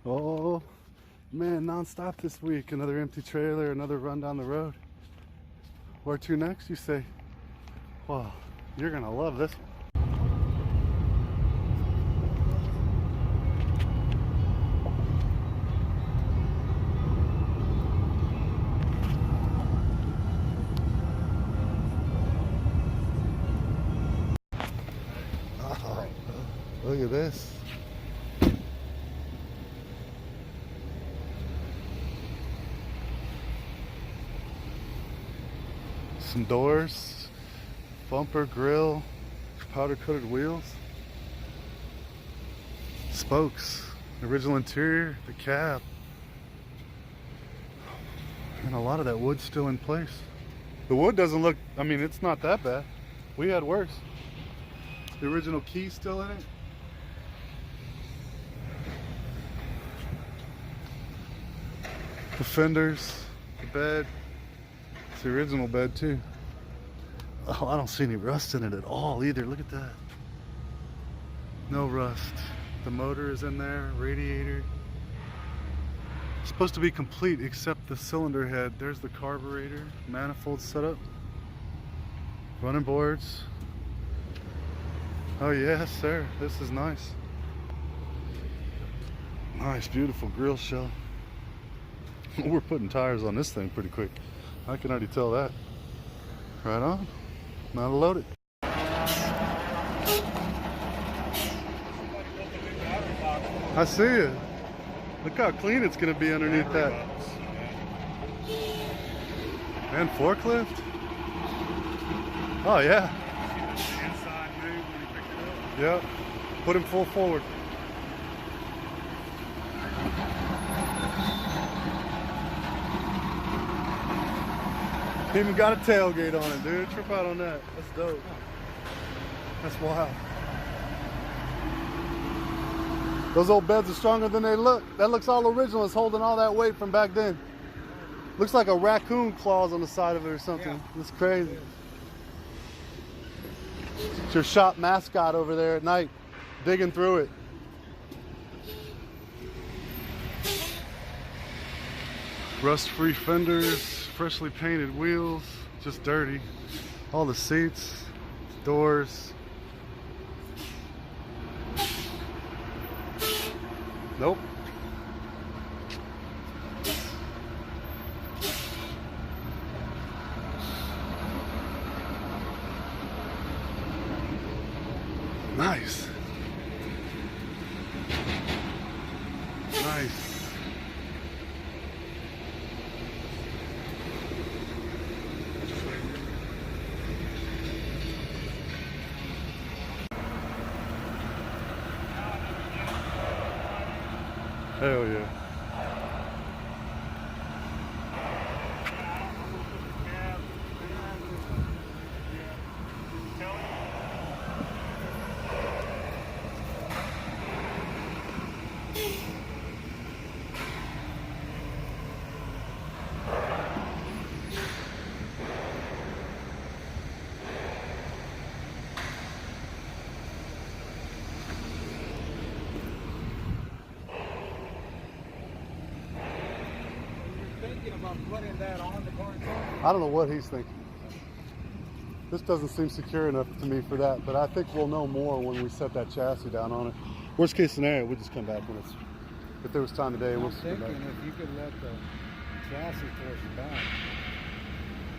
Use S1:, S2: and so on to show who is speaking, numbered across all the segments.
S1: Oh man, non-stop this week. Another empty trailer, another run down the road. Where to next, you say? Well, you're gonna love this one. Oh, look at this. Some doors, bumper, grill, powder coated wheels, spokes, original interior, the cab, and a lot of that wood's still in place. The wood doesn't look, I mean, it's not that bad. We had worse. The original key's still in it. The fenders, the bed. It's the original bed too. Oh, I don't see any rust in it at all either. Look at that. No rust. The motor is in there, radiator. It's supposed to be complete except the cylinder head. There's the carburetor, manifold setup, running boards. Oh yes, sir. This is nice. Nice, beautiful grill shell. We're putting tires on this thing pretty quick. I can already tell that. Right on. Not loaded. I see it. Look how clean it's going to be underneath that. And forklift? Oh yeah. Yep. Put him full forward. Even got a tailgate on it, dude. Trip out on that. That's dope. That's wild. Those old beds are stronger than they look. That looks all original. It's holding all that weight from back then. Looks like a raccoon claws on the side of it or something. Yeah. It's crazy. It's your shop mascot over there at night, digging through it. Rust-free fenders, freshly painted wheels, just dirty. All the seats, doors. Nope. Nice. Nice. Hell yeah.
S2: Putting that on the car.
S1: I don't know what he's thinking. This doesn't seem secure enough to me for that, but I think we'll know more when we set that chassis down on it. Worst case scenario, we just come back when it's, if there was time today, we'll come back.
S2: If you could let the chassis force it back.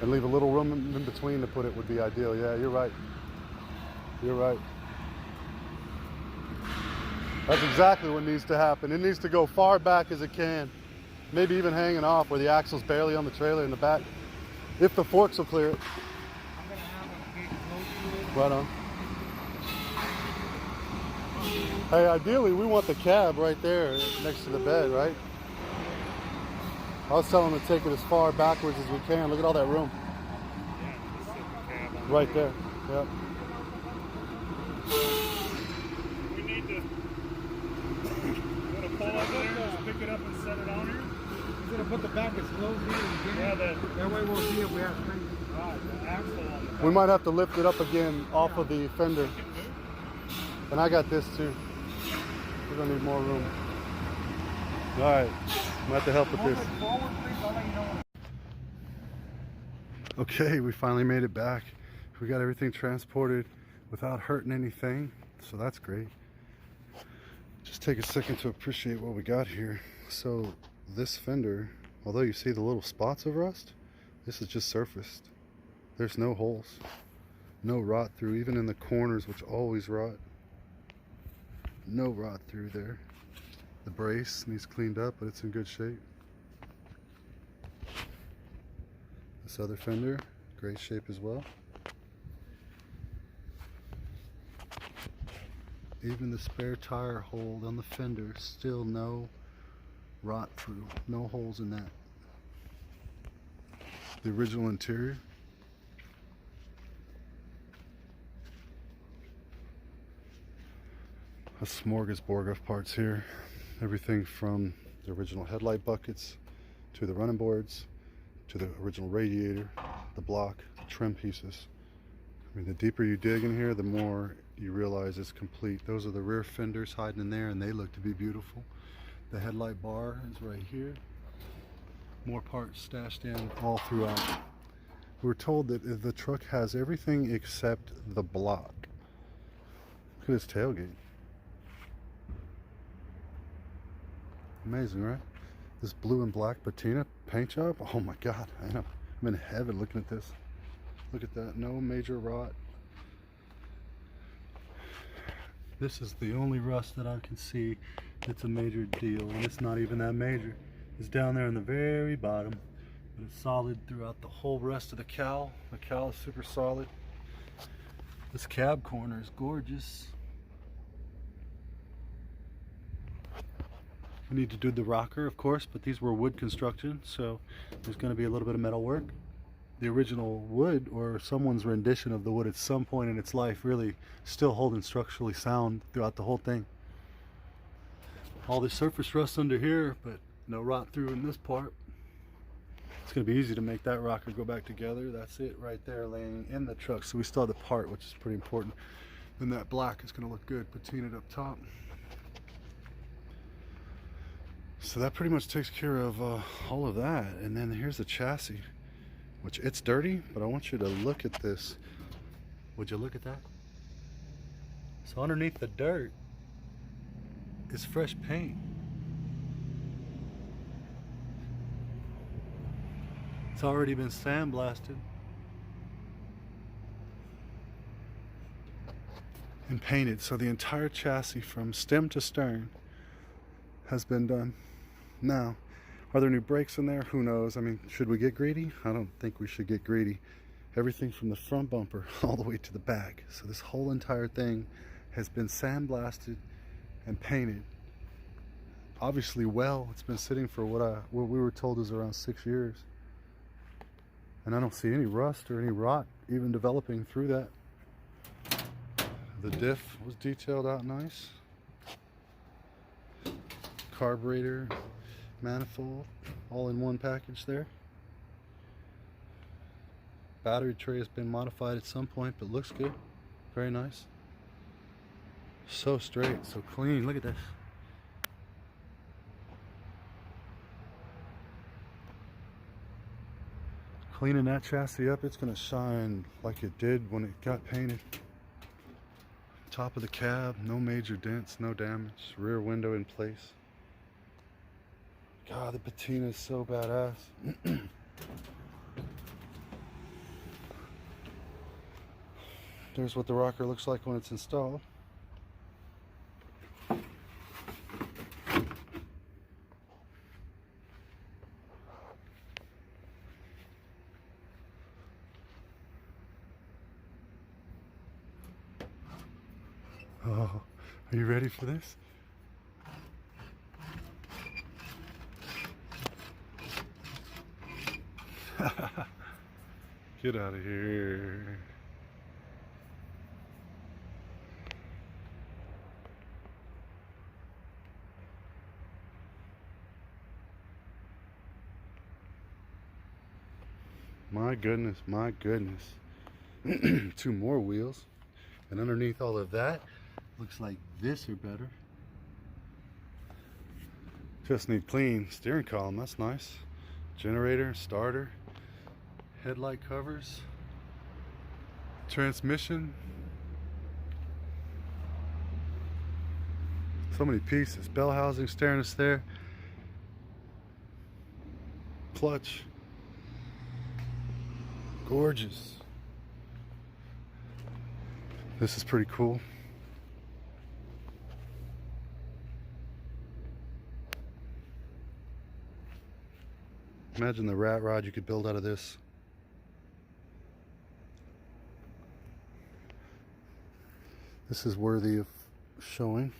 S1: And leave a little room in between to put it would be ideal. Yeah, you're right. You're right. That's exactly what needs to happen. It needs to go far back as it can. Maybe even hanging off where the axle's barely on the trailer in the back. If the forks will clear it.
S2: I'm going to have a big close to it.
S1: Right on. Hey, ideally we want the cab right there next to the bed, right? I was telling them to take it as far backwards as we can. Look at all that room. Right there. Yep.
S3: We need to pull up there, just pick it up and set it on here.
S2: He's going to put the back as close here and
S3: Yeah,
S2: that way we'll see if we have space.
S3: right, the axle on the back.
S1: We might have to lift it up again off of the fender. And I got this too. We're gonna need more room. All right, I'm about to help with this.
S2: Forward, please. I'll let you know.
S1: Okay, we finally made it back. We got everything transported without hurting anything, so that's great. Just take a second to appreciate what we got here. So this fender, although you see the little spots of rust, this is just surfaced. There's no holes, no rot through, even in the corners, which always rot. No rot through there. The brace needs cleaned up, but it's in good shape. This other fender, great shape as well. Even the spare tire hold on the fender, still no rot through, no holes in that. The original interior. A smorgasbord of parts here. Everything from the original headlight buckets to the running boards to the original radiator, the block, the trim pieces. I mean, the deeper you dig in here, the more you realize it's complete. Those are the rear fenders hiding in there, and they look to be beautiful. The headlight bar is right here. More parts stashed in all throughout. We were told that the truck has everything except the block. Look at this tailgate. Amazing, right? This blue and black patina paint job. Oh my God, I know. I'm in heaven looking at this. Look at that, no major rot. This is the only rust that I can see that's a major deal, and it's not even that major. It's down there in the very bottom, but it's solid throughout the whole rest of the cowl. The cowl is super solid. This cab corner is gorgeous. We need to do the rocker, of course, but these were wood construction, so there's going to be a little bit of metal work. The original wood, or someone's rendition of the wood at some point in its life, really still holding structurally sound throughout the whole thing. All this surface rust under here, but no rot through in this part. It's going to be easy to make that rocker go back together. That's it right there laying in the truck. So we still have the part, which is pretty important. Then that black is going to look good, patinaed up top. So that pretty much takes care of all of that. And then here's the chassis, which it's dirty, but I want you to look at this. Would you look at that? So underneath the dirt is fresh paint. It's already been sandblasted and painted. So the entire chassis from stem to stern has been done. Now, are there new brakes in there? Who knows? I mean, should we get greedy? I don't think we should get greedy. Everything from the front bumper all the way to the back. So this whole entire thing has been sandblasted and painted. Obviously well. It's been sitting for what we were told is around 6 years. And I don't see any rust or any rot even developing through that. The diff was detailed out nice. Carburetor, manifold, all in one package there. Battery tray has been modified at some point, but looks good. Very nice. So straight, so clean. Look at this. Cleaning that chassis up, it's going to shine like it did when it got painted. Top of the cab, no major dents, no damage. Rear window in place. God, the patina is so badass. There's what the rocker looks like when it's installed. Oh, are you ready for this? Get out of here. My goodness, my goodness. 2 more wheels. And underneath all of that, looks like this or better. Just need clean steering column. That's nice. Generator, starter, headlight covers, transmission. So many pieces. Bell housing staring us there. Clutch. Gorgeous. This is pretty cool. Imagine the rat rod you could build out of this. This is worthy of showing.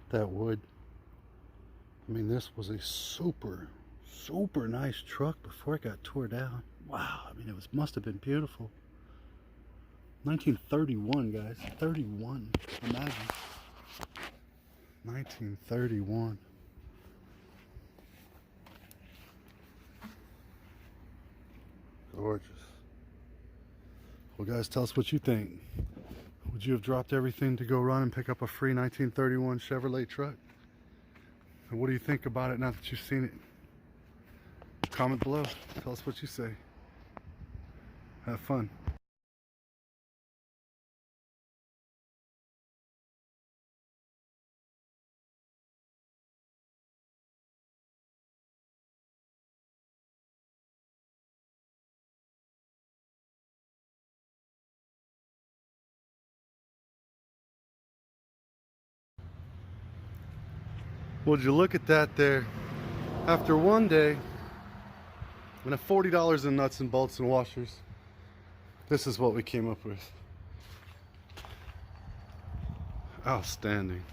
S1: That wood. I mean, this was a super nice truck before it got tore down. Wow, I mean, must have been beautiful. 1931, guys. 31. Imagine. 1931. Gorgeous. Well, guys, tell us what you think. Would you have dropped everything to go run and pick up a free 1931 Chevrolet truck? And what do you think about it now that you've seen it? Comment below. Tell us what you say. Have fun. Would you look at that there? After one day and a $40 in nuts and bolts and washers, this is what we came up with. Outstanding.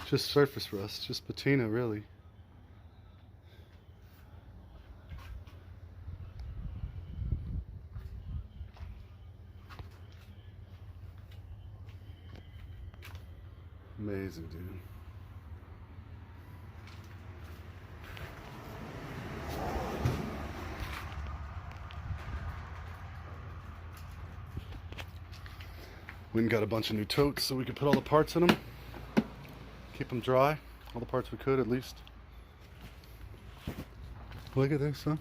S1: Just surface rust, just patina really. Amazing, dude. We got a bunch of new totes so we could put all the parts in them. Keep them dry. All the parts we could, at least. Look at this, huh?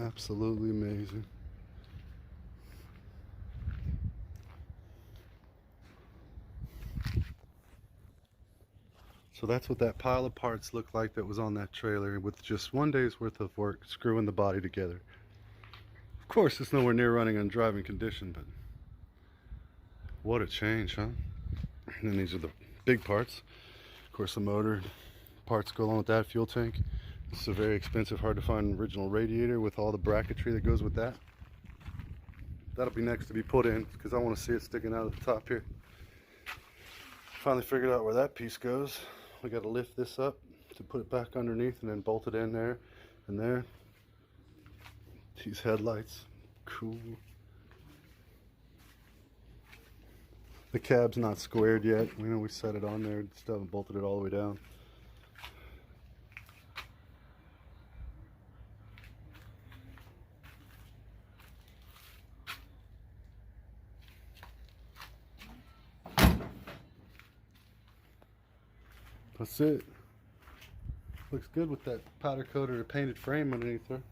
S1: Absolutely amazing. So that's what that pile of parts looked like that was on that trailer with just one day's worth of work screwing the body together. Of course, it's nowhere near running on driving condition, but what a change, huh? And then these are the big parts. Of course, the motor parts go along with that, fuel tank. This is a very expensive, hard to find original radiator with all the bracketry that goes with that. That'll be next to be put in because I want to see it sticking out at the top here. Finally figured out where that piece goes. We got to lift this up to put it back underneath and then bolt it in there and there. These headlights, cool. The cab's not squared yet. We know we set it on there, still haven't bolted it all the way down. That's it. Looks good with that powder coated or painted frame underneath there.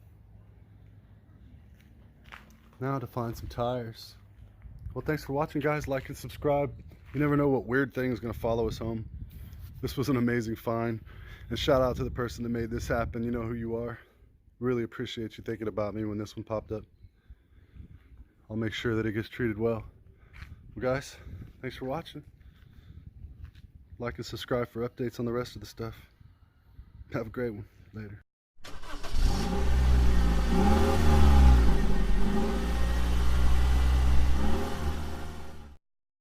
S1: Now to find some tires. Well, thanks for watching, guys. Like and subscribe. You never know what weird thing is going to follow us home. This was an amazing find. And shout out to the person that made this happen. You know who you are. Really appreciate you thinking about me when this one popped up. I'll make sure that it gets treated well. Well, guys, thanks for watching. Like and subscribe for updates on the rest of the stuff. Have a great one. Later.